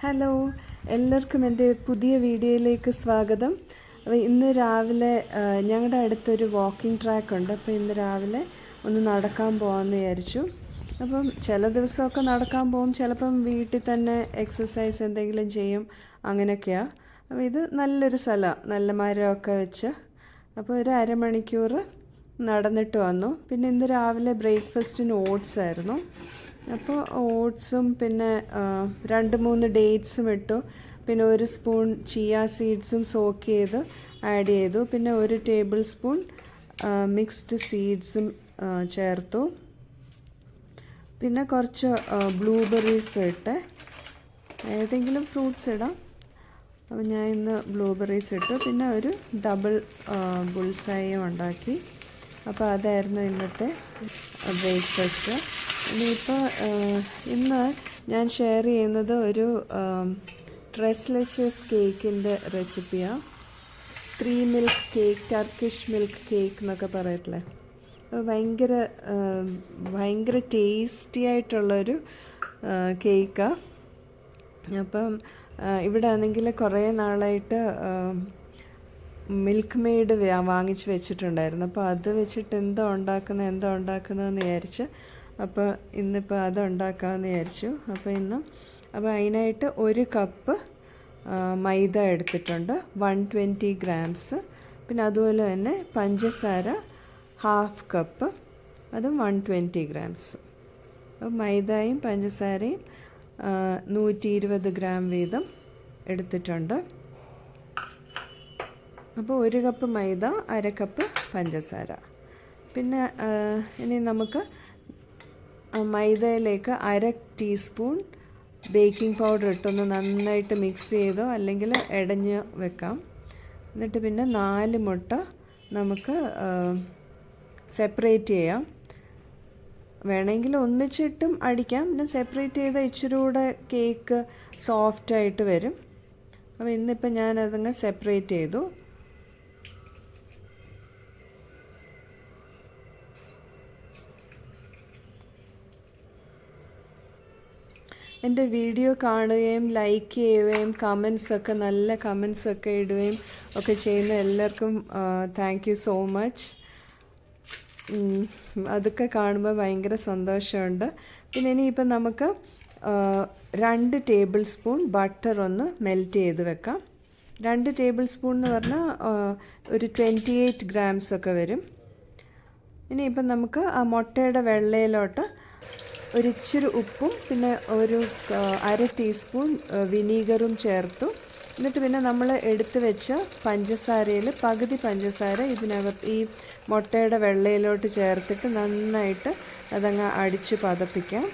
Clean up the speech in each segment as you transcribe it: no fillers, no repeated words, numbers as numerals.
Hello, എല്ലാവർക്കും എൻ്റെ പുതിയ വീഡിയോയിലേക്ക് സ്വാഗതം. അപ്പോൾ ഇന്ന് രാവിലെ ഞങ്ങളുടെ അടുത്തൊരു വാക്കിംഗ് ട്രാക്ക് ഉണ്ട്. അപ്പോൾ ഇന്ന് രാവിലെ ഒന്ന് നടക്കാൻ പോകാമെന്ന് വിചാരിച്ചു. അപ്പം ചില ദിവസമൊക്കെ നടക്കാൻ പോകും, ചിലപ്പം വീട്ടിൽ തന്നെ എക്സസൈസ് എന്തെങ്കിലും ചെയ്യും, അങ്ങനെയൊക്കെയാണ്. അപ്പോൾ ഇത് നല്ലൊരു സ്ഥലമാണ്, നല്ല മരമൊക്കെ വെച്ച്. അപ്പോൾ ഒരു അരമണിക്കൂർ നടന്നിട്ട് വന്നു. പിന്നെ ഇന്ന് രാവിലെ ബ്രേക്ക്ഫാസ്റ്റിന് ഓട്സ് ആയിരുന്നു. അപ്പോൾ ഓട്സും പിന്നെ 2-3 ഡേറ്റ്സും ഇട്ടു. പിന്നെ 1 സ്പൂൺ ചിയ സീഡ്സും സോക്ക് ചെയ്ത് ആഡ് ചെയ്തു. പിന്നെ 1 ടേബിൾ സ്പൂൺ മിക്സ്ഡ് സീഡ്സും ചേർത്തു. പിന്നെ കുറച്ച് ബ്ലൂബെറീസ് ഇട്ട്, ഏതെങ്കിലും ഫ്രൂട്ട്സ് ഇടാം. അപ്പോൾ ഞാൻ ഇന്ന് ബ്ലൂബെറീസ് ഇട്ടു. പിന്നെ ഒരു ഡബിൾ ബുൾസൈയും ഉണ്ടാക്കി. അപ്പോൾ അതായിരുന്നു ഇന്നത്തെ ബ്രേക്ക്ഫാസ്റ്റ്. ഇനിയിപ്പോൾ ഇന്ന് ഞാൻ ഷെയർ ചെയ്യുന്നത് ഒരു ട്രെസ്ലെഷ്യസ് കേക്കിൻ്റെ റെസിപ്പിയാണ്. 3 milk cake, Turkish milk cake എന്നൊക്കെ പറയത്തില്ലേ. ഭയങ്കര ടേസ്റ്റി ആയിട്ടുള്ളൊരു കേക്കാണ്. അപ്പം ഇവിടെ ആണെങ്കിൽ കുറേ നാളായിട്ട് മിൽക്ക് മെയ്ഡ് വാങ്ങിച്ച് വെച്ചിട്ടുണ്ടായിരുന്നു. അപ്പോൾ അത് വെച്ചിട്ട് എന്താ ഉണ്ടാക്കുന്നതെന്ന് വിചാരിച്ച്, അപ്പോൾ ഇന്നിപ്പോൾ അത് ഉണ്ടാക്കാമെന്ന് വിചാരിച്ചു. അപ്പോൾ അതിനായിട്ട് 1 കപ്പ് മൈദ എടുത്തിട്ടുണ്ട്, 120 ഗ്രാംസ്. പിന്നെ അതുപോലെ തന്നെ പഞ്ചസാര 1/2 കപ്പ്, അതും 120 ഗ്രാംസ്. അപ്പോൾ മൈദയും പഞ്ചസാരയും 120 ഗ്രാം വീതം എടുത്തിട്ടുണ്ട്. അപ്പോൾ 1 കപ്പ് മൈദ, 1/2 കപ്പ് പഞ്ചസാര. പിന്നെ ഇനി നമുക്ക് മൈദയിലേക്ക് 1/2 ടീസ്പൂൺ ബേക്കിംഗ് പൗഡർ ഇട്ടൊന്ന് നന്നായിട്ട് മിക്സ് ചെയ്തോ അല്ലെങ്കിൽ ഇടഞ്ഞ് വെക്കാം. എന്നിട്ട് പിന്നെ 4 മുട്ട നമുക്ക് സെപ്പറേറ്റ് ചെയ്യാം. വേണമെങ്കിൽ ഒന്നിച്ചിട്ടും അടിക്കാം. പിന്നെ സെപ്പറേറ്റ് ചെയ്താൽ ഇച്ചിരി കൂടെ കേക്ക് സോഫ്റ്റായിട്ട് വരും. അപ്പോൾ ഇന്നിപ്പോൾ ഞാനതങ്ങ് സെപ്പറേറ്റ് ചെയ്തു. എൻ്റെ വീഡിയോ കാണുകയും ലൈക്ക് ചെയ്യുകയും നല്ല കമൻസൊക്കെ ഇടുകയും ഒക്കെ ചെയ്യുന്ന എല്ലാവർക്കും താങ്ക് യു സോ മച്ച്. അതൊക്കെ കാണുമ്പോൾ ഭയങ്കര സന്തോഷമുണ്ട്. പിന്നെ ഇനിയിപ്പം നമുക്ക് 2 ടേബിൾ സ്പൂൺ ബട്ടർ ഒന്ന് മെൽറ്റ് ചെയ്ത് വെക്കാം. 2 ടേബിൾ സ്പൂൺ എന്ന് പറഞ്ഞാൽ ഒരു 28 ഗ്രാംസ് ഒക്കെ വരും. ഇനിയിപ്പം നമുക്ക് ആ മുട്ടയുടെ വെള്ളയിലോട്ട് ഒരിച്ചിരി ഉപ്പും പിന്നെ ഒരു 1/2 ടീസ്പൂൺ വിനീഗറും ചേർത്തു. എന്നിട്ട് പിന്നെ നമ്മൾ എടുത്തു വെച്ച പഞ്ചസാരയിൽ പകുതി പഞ്ചസാര ഇതിനകത്ത് ഈ മുട്ടയുടെ വെള്ളയിലോട്ട് ചേർത്തിട്ട് നന്നായിട്ട് അതങ്ങ് അടിച്ച് പതപ്പിക്കാം.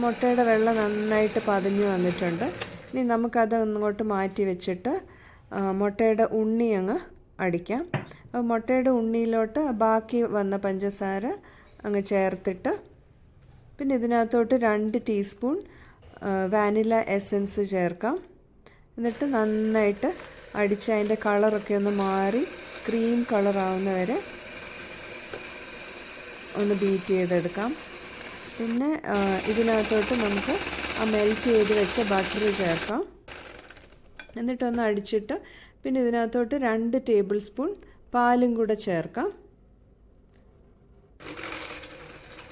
മുട്ടയുടെ വെള്ള നന്നായിട്ട് പതഞ്ഞു വന്നിട്ടുണ്ട്. ഇനി നമുക്കത് ഒന്നങ്ങോട്ട് മാറ്റി വെച്ചിട്ട് മുട്ടയുടെ ഉണ്ണി അങ്ങ് അടിക്കാം. അപ്പോൾ മുട്ടയുടെ ഉണ്ണിയിലോട്ട് ബാക്കി വന്ന പഞ്ചസാര അങ്ങ് ചേർത്തിട്ട് പിന്നെ ഇതിനകത്തോട്ട് 2 ടീസ്പൂൺ വാനില എസൻസ് ചേർക്കാം. എന്നിട്ട് നന്നായിട്ട് അടിച്ച് അതിൻ്റെ കളറൊക്കെ ഒന്ന് മാറി ക്രീം കളറാവുന്ന വരെ ഒന്ന് ബീറ്റ് ചെയ്തെടുക്കാം. പിന്നെ ഇതിനകത്തോട്ട് നമുക്ക് ആ മെൽറ്റ് ചെയ്ത് വെച്ച ബട്ടർ ചേർക്കാം. എന്നിട്ടൊന്ന് അടിച്ചിട്ട് പിന്നെ ഇതിനകത്തോട്ട് 2 ടേബിൾ സ്പൂൺ പാലും കൂടെ ചേർക്കാം.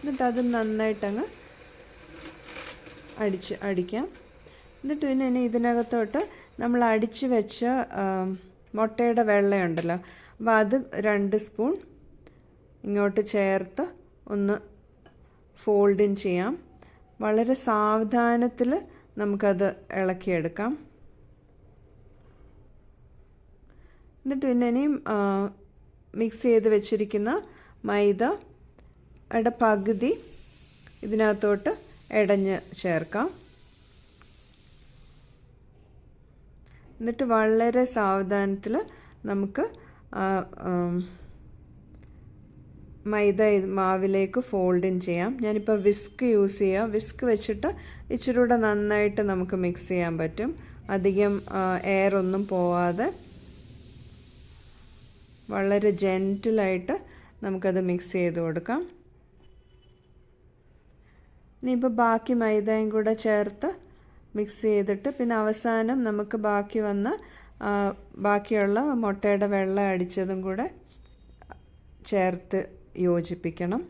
എന്നിട്ട് അത് നന്നായിട്ടങ്ങ് അടിക്കാം. എന്നിട്ട് പിന്നെ ഇതിനകത്തോട്ട് നമ്മൾ അടിച്ച് വെച്ച മുട്ടയുടെ വെള്ളയുണ്ടല്ലോ, അപ്പോൾ അത് 2 സ്പൂൺ ഇങ്ങോട്ട് ചേർത്ത് ഒന്ന് ഫോൾഡ് ഇൻ ചെയ്യാം. വളരെ സാവധാനത്തിൽ നമുക്കത് ഇളക്കിയെടുക്കാം. എന്നിട്ട് പിന്നെ ഇനിയും മിക്സ് ചെയ്ത് വെച്ചിരിക്കുന്ന മൈദയുടെ പകുതി ഇതിനകത്തോട്ട് ഇടഞ്ഞ് ചേർക്കാം. എന്നിട്ട് വളരെ സാവധാനത്തിൽ നമുക്ക് മൈദ മാവിലേക്ക് ഫോൾഡ് ഇൻ ചെയ്യാം. ഞാനിപ്പോൾ വിസ്ക് യൂസ് ചെയ്യാം. വിസ്ക് വെച്ചിട്ട് ഇച്ചിരി കൂടെ നന്നായിട്ട് നമുക്ക് മിക്സ് ചെയ്യാൻ പറ്റും, അധികം എയർ ഒന്നും പോവാതെ വളരെ ജെൻറ്റിലായിട്ട് നമുക്കത് മിക്സ് ചെയ്ത് കൊടുക്കാം. ഇനിയിപ്പോൾ ബാക്കി മൈദയും കൂടെ ചേർത്ത് മിക്സ് ചെയ്തിട്ട് പിന്നെ അവസാനം നമുക്ക് ബാക്കിയുള്ള മുട്ടയുടെ വെള്ളം അടിച്ചതും കൂടെ ചേർത്ത് യോജിപ്പിക്കണം.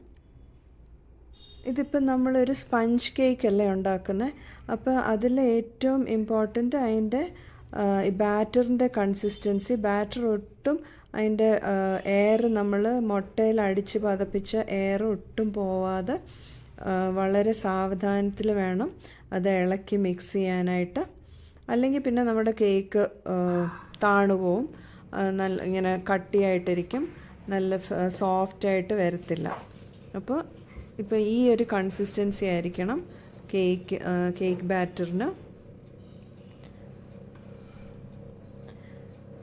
ഇതിപ്പോൾ നമ്മളൊരു സ്പഞ്ച് കേക്കല്ലേ ഉണ്ടാക്കുന്നത്, അപ്പോൾ അതിൽ ഏറ്റവും ഇമ്പോർട്ടൻ്റ് അതിൻ്റെ ബാറ്ററിൻ്റെ കൺസിസ്റ്റൻസി. ബാറ്റർ ഒട്ടും അതിൻ്റെ എയർ നമ്മൾ മുട്ടയിൽ അടിച്ച് പതപ്പിച്ച എയർ ഒട്ടും പോവാതെ വളരെ സാവധാനത്തിൽ വേണം അത് ഇളക്കി മിക്സ് ചെയ്യാനായിട്ട്. അല്ലെങ്കിൽ പിന്നെ നമ്മുടെ കേക്ക് താണു പോവും, നല്ല ഇങ്ങനെ കട്ടിയായിട്ടിരിക്കും, നല്ല സോഫ്റ്റായിട്ട് വരത്തില്ല. ഇപ്പോൾ ഈ ഒരു കൺസിസ്റ്റൻസി ആയിരിക്കണം കേക്ക് ബാറ്ററിന്.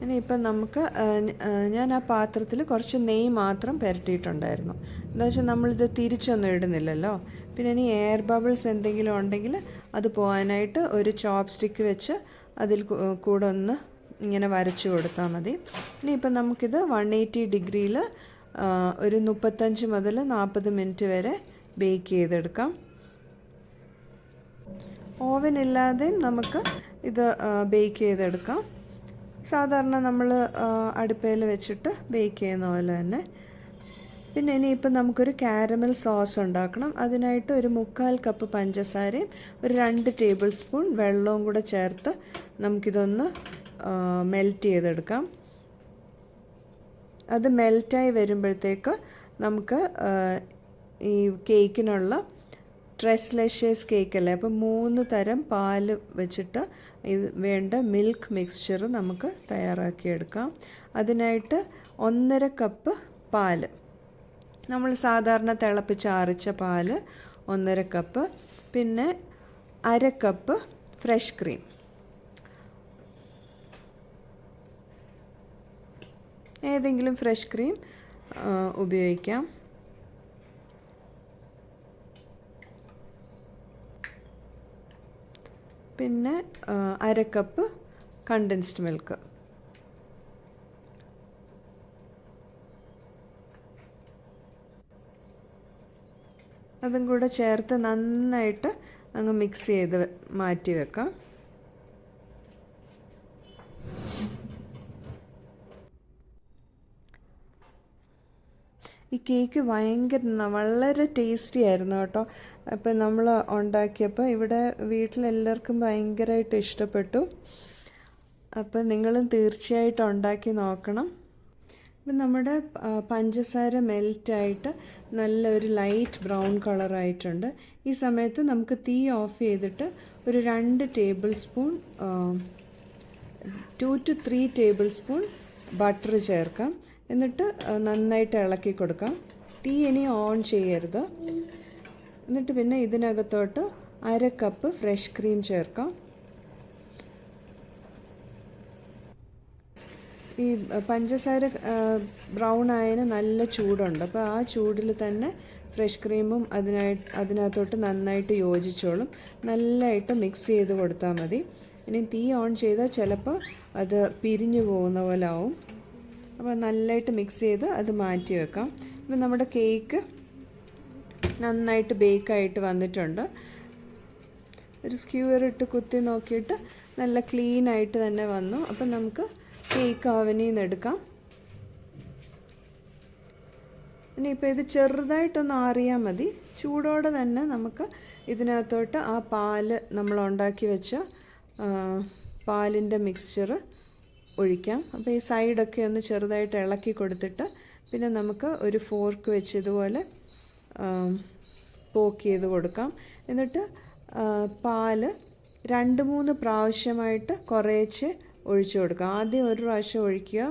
ഇനിയിപ്പം നമുക്ക് ഞാൻ ആ പാത്രത്തിൽ കുറച്ച് നെയ്യ് മാത്രം പുരട്ടിയിട്ടുണ്ടായിരുന്നു. എന്താ വെച്ചാൽ നമ്മളിത് തിരിച്ചൊന്നും ഇടുന്നില്ലല്ലോ. പിന്നെ ഇനി എയർ ബബിൾസ് എന്തെങ്കിലും ഉണ്ടെങ്കിൽ അത് പോകാനായിട്ട് ഒരു ചോപ്പ് സ്റ്റിക്ക് വെച്ച് അതിൽ കൂടെ ഒന്ന് ഇങ്ങനെ വരച്ചു കൊടുത്താൽ മതി. ഇനിയിപ്പം നമുക്കിത് 180 ഡിഗ്രിയിൽ ഒരു 35 മുതൽ 40 മിനിറ്റ് വരെ ബേക്ക് ചെയ്തെടുക്കാം. ഓവൻ ഇല്ലാതെയും നമുക്ക് ഇത് ബേക്ക് ചെയ്തെടുക്കാം. സാധാരണ നമ്മൾ അടുപ്പയിൽ വെച്ചിട്ട് ബേക്ക് ചെയ്യുന്ന പോലെ തന്നെ. പിന്നെ ഇനിയിപ്പം നമുക്കൊരു കാരമൽ സോസ് ഉണ്ടാക്കണം. അതിനായിട്ട് ഒരു 3/4 കപ്പ് പഞ്ചസാരയും ഒരു 2 ടേബിൾ സ്പൂൺ വെള്ളവും കൂടെ ചേർത്ത് നമുക്കിതൊന്ന് മെൽറ്റ് ചെയ്തെടുക്കാം. അത് മെൽറ്റായി വരുമ്പോഴത്തേക്ക് നമുക്ക് ഈ കേക്കിനുള്ള ട്രെസ്ലെഷേഴ്സ് കേക്കല്ലേ, അപ്പോൾ 3 തരം പാല് വെച്ചിട്ട് ഇത് വേണ്ട മിൽക്ക് മിക്സ്ചർ നമുക്ക് തയ്യാറാക്കിയെടുക്കാം. അതിനായിട്ട് 1.5 കപ്പ് പാല്, നമ്മൾ സാധാരണ തിളപ്പിച്ചാറിച്ച പാല് 1.5 കപ്പ്, പിന്നെ 1/2 കപ്പ് ഫ്രഷ് ക്രീം, ഏതെങ്കിലും ഫ്രഷ് ക്രീം ഉപയോഗിക്കാം. പിന്നെ 1/2 കപ്പ് കണ്ടൻസ്ഡ് മിൽക്ക്. അതും കൂടെ ചേർത്ത് നന്നായിട്ട് അങ്ങ് മിക്സ് ചെയ്ത് മാറ്റി വെക്കാം. ഈ കേക്ക് വളരെ ടേസ്റ്റി ആയിരുന്നു കേട്ടോ. അപ്പം നമ്മൾ ഉണ്ടാക്കിയപ്പോൾ ഇവിടെ വീട്ടിലെല്ലാവർക്കും ഭയങ്കരമായിട്ട് ഇഷ്ടപ്പെട്ടു. അപ്പം നിങ്ങളും തീർച്ചയായിട്ടും ഉണ്ടാക്കി നോക്കണം. ഇപ്പം നമ്മുടെ പഞ്ചസാര മെൽറ്റായിട്ട് നല്ലൊരു ലൈറ്റ് ബ്രൗൺ കളറായിട്ടുണ്ട്. ഈ സമയത്ത് നമുക്ക് തീ ഓഫ് ചെയ്തിട്ട് ഒരു 2 table spoon 2 to 3 table spoon butter ചേർക്കാം. എന്നിട്ട് നന്നായിട്ട് ഇളക്കി കൊടുക്കാം. തീ ഇനി ഓൺ ചെയ്യരുത്. എന്നിട്ട് പിന്നെ ഇതിനകത്തോട്ട് 1/2 കപ്പ് ഫ്രഷ് ക്രീം ചേർക്കാം. ഈ പഞ്ചസാര ബ്രൗൺ ആയതിന് നല്ല ചൂടുണ്ട്, അപ്പോൾ ആ ചൂടിൽ തന്നെ ഫ്രഷ് ക്രീമും അതിനകത്തോട്ട് നന്നായിട്ട് യോജിച്ചോളും. നല്ലതായിട്ട് മിക്സ് ചെയ്ത് കൊടുത്താൽ മതി. ഇനി തീ ഓൺ ചെയ്താൽ ചിലപ്പോൾ അത് പിരിഞ്ഞു പോകുന്ന പോലെ ആവും. അപ്പോൾ നല്ലതായിട്ട് മിക്സ് ചെയ്ത് അത് മാറ്റി വെക്കാം. ഇപ്പം നമ്മുടെ കേക്ക് നന്നായിട്ട് ബേക്കായിട്ട് വന്നിട്ടുണ്ട്. ഒരു സ്ക്യൂർ ഇട്ട് കുത്തി നോക്കിയിട്ട് നല്ല ക്ലീനായിട്ട് തന്നെ വന്നു. അപ്പം നമുക്ക് കേക്ക് ഓവനിൽ നിന്ന് എടുക്കാം. ഇനിയിപ്പോൾ ഇത് ചെറുതായിട്ടൊന്ന് ആറിയാൽ മതി. ചൂടോടെ തന്നെ നമുക്ക് ഇതിനകത്തോട്ട് ആ പാല് നമ്മൾ ഉണ്ടാക്കി വെച്ച പാലിൻ്റെ മിക്സ്ചർ ഒഴിക്കാം. അപ്പോൾ ഈ സൈഡൊക്കെ ഒന്ന് ചെറുതായിട്ട് ഇളക്കി കൊടുത്തിട്ട് പിന്നെ നമുക്ക് ഒരു ഫോർക്ക് വെച്ച് ഇതുപോലെ പോക്ക് ചെയ്ത് കൊടുക്കാം. എന്നിട്ട് പാല് 2-3 പ്രാവശ്യമായിട്ട് കുറേച്ച് ഒഴിച്ചു കൊടുക്കുക. ആദ്യം ഒരു പ്രാവശ്യം ഒഴിക്കുക,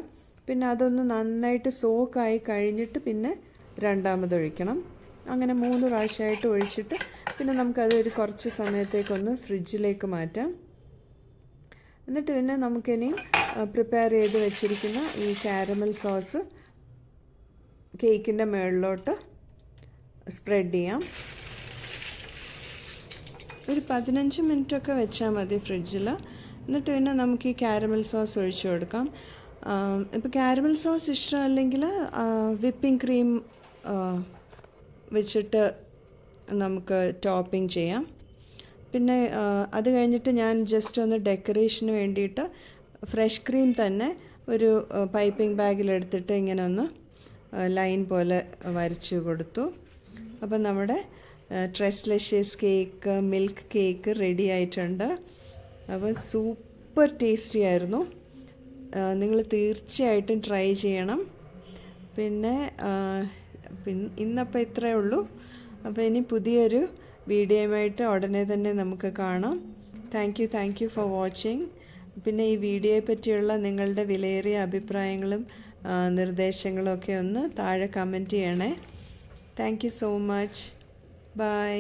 പിന്നെ അതൊന്ന് നന്നായിട്ട് സോക്കായി കഴിഞ്ഞിട്ട് പിന്നെ രണ്ടാമതൊഴിക്കണം. അങ്ങനെ 3 പ്രാവശ്യമായിട്ട് ഒഴിച്ചിട്ട് പിന്നെ നമുക്കതൊരു കുറച്ച് സമയത്തേക്കൊന്ന് ഫ്രിഡ്ജിലേക്ക് മാറ്റാം. എന്നിട്ട് പിന്നെ നമുക്കിനി പ്രിപ്പയർ ചെയ്ത് വെച്ചിരിക്കുന്ന ഈ കാരമൽ സോസ് കേക്കിൻ്റെ മുകളിലോട്ട് സ്പ്രെഡ് ചെയ്യാം. ഒരു 15 മിനിറ്റൊക്കെ വെച്ചാൽ മതി ഫ്രിഡ്ജിൽ. എന്നിട്ട് പിന്നെ നമുക്ക് ഈ കാരമൽ സോസ് ഒഴിച്ചു കൊടുക്കാം. ഇപ്പോൾ കാരമൽ സോസ് ഇഷ്ടമല്ലെങ്കിൽ വിപ്പിംഗ് ക്രീം വെച്ചിട്ട് നമുക്ക് ടോപ്പിംഗ് ചെയ്യാം. പിന്നെ അത് കഴിഞ്ഞിട്ട് ഞാൻ ജസ്റ്റ് ഒന്ന് ഡെക്കറേഷന് വേണ്ടിയിട്ട് ഫ്രഷ് ക്രീം തന്നെ ഒരു പൈപ്പിംഗ് ബാഗിലെടുത്തിട്ട് ഇങ്ങനെ ഒന്ന് ലൈൻ പോലെ വരച്ചു കൊടുത്തു. അപ്പം നമ്മുടെ ട്രെസ്ലെഷ്യസ് കേക്ക്, മിൽക്ക് കേക്ക് റെഡി ആയിട്ടുണ്ട്. അപ്പോൾ സൂപ്പർ ടേസ്റ്റി ആയിരുന്നു. നിങ്ങൾ തീർച്ചയായിട്ടും ട്രൈ ചെയ്യണം. പിന്നെ ഇന്നപ്പോൾ ഇത്രയേ ഉള്ളൂ. അപ്പോൾ ഇനി പുതിയൊരു വീഡിയോയുമായിട്ട് ഉടനെ തന്നെ നമുക്ക് കാണാം. Thank you for watching. പിന്നെ ഈ വീഡിയോയെ പറ്റിയുള്ള നിങ്ങളുടെ വിലയേറിയ അഭിപ്രായങ്ങളും നിർദ്ദേശങ്ങളും ഒക്കെ ഒന്ന് താഴെ കമൻറ്റ് ചെയ്യണേ. Thank you so much. By.